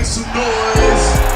some noise.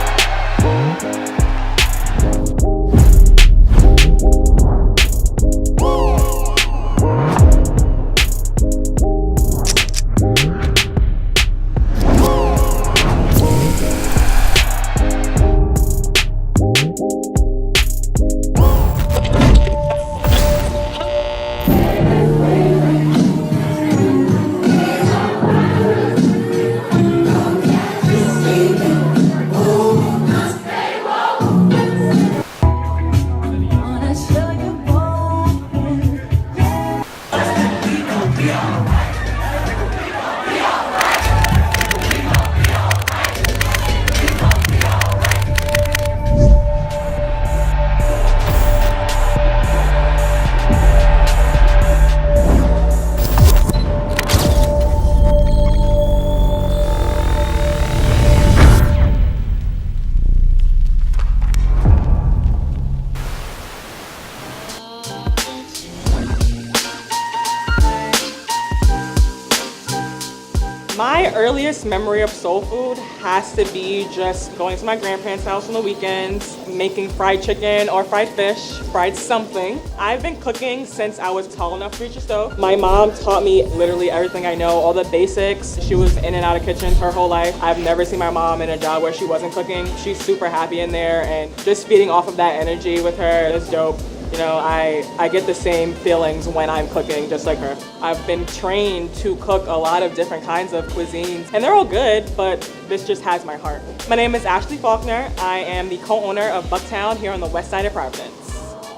My earliest memory of soul food has to be just going to my grandparents' house on the weekends, making fried chicken or fried fish, fried something. I've been cooking since I was tall enough to reach a stove. My mom taught me literally everything I know, all the basics. She was in and out of kitchens her whole life. I've never seen my mom in a job where she wasn't cooking. She's super happy in there, and just feeding off of that energy with her is dope. You know, I get the same feelings when I'm cooking, just like her. I've been trained to cook a lot of different kinds of cuisines, and they're all good, but this just has my heart. My name is Ashley Faulkner. I am the co-owner of Bucktown here on the west side of Providence.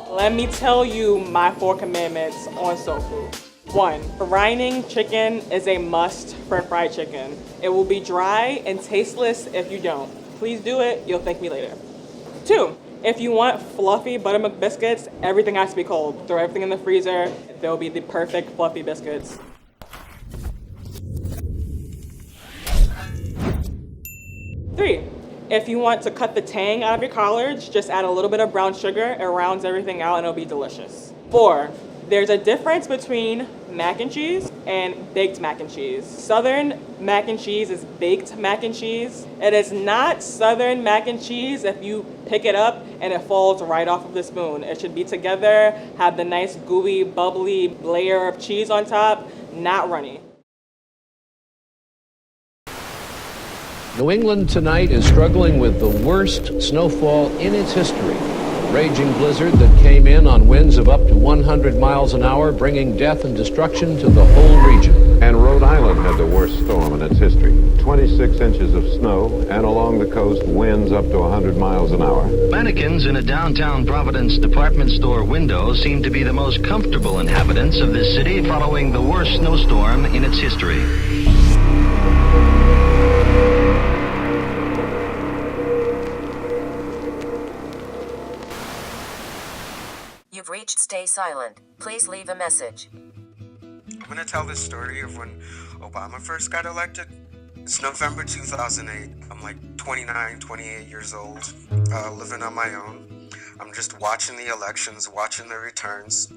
Let me tell you my 4 commandments on soul food. 1, brining chicken is a must for fried chicken. It will be dry and tasteless if you don't. Please do it, you'll thank me later. 2, if you want fluffy buttermilk biscuits, everything has to be cold. Throw everything in the freezer. They'll be the perfect fluffy biscuits. 3, if you want to cut the tang out of your collards, just add a little bit of brown sugar. It rounds everything out and it'll be delicious. 4, there's a difference between mac and cheese and baked mac and cheese. Southern mac and cheese is baked mac and cheese. It is not Southern mac and cheese if you pick it up and it falls right off of the spoon. It should be together, have the nice gooey, bubbly layer of cheese on top, not runny. New England tonight is struggling with the worst snowfall in its history. Raging blizzard that came in on winds of up to 100 miles an hour, bringing death and destruction to the whole region. And Rhode Island had the worst storm in its history. 26 inches of snow, and along the coast, winds up to 100 miles an hour. Mannequins in a downtown Providence department store window seem to be the most comfortable inhabitants of this city following the worst snowstorm in its history. You've reached Stay Silent. Please leave a message. I'm going to tell the story of when Obama first got elected. It's November 2008. I'm like 29, 28 years old, living on my own. I'm just watching the elections, watching the returns.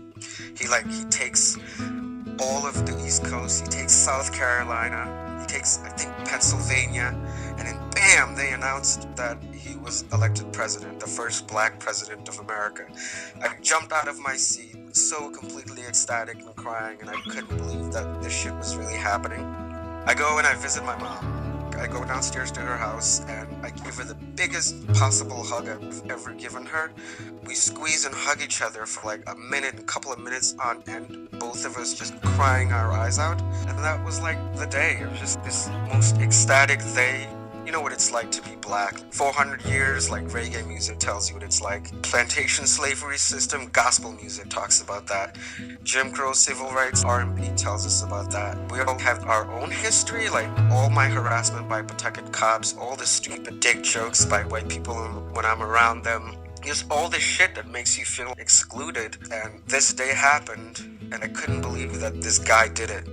He takes all of the East Coast. He takes South Carolina. He takes, I think, Pennsylvania. And then, bam, they announced that he was elected president, the first black president of America. I jumped out of my seat, so completely ecstatic and crying, and I couldn't believe that this shit was really happening. I go and I visit my mom. I go downstairs to her house and I give her the biggest possible hug I've ever given her. We squeeze and hug each other for like a couple of minutes on end, both of us just crying our eyes out. And that was like the day. It was just this most ecstatic day. You know what it's like to be black. 400 years, like reggae music tells you what it's like. Plantation slavery system, gospel music talks about that. Jim Crow civil rights, R&B tells us about that. We all have our own history, like all my harassment by Pawtucket cops, all the stupid dick jokes by white people when I'm around them. Just all this shit that makes you feel excluded. And this day happened, and I couldn't believe that this guy did it.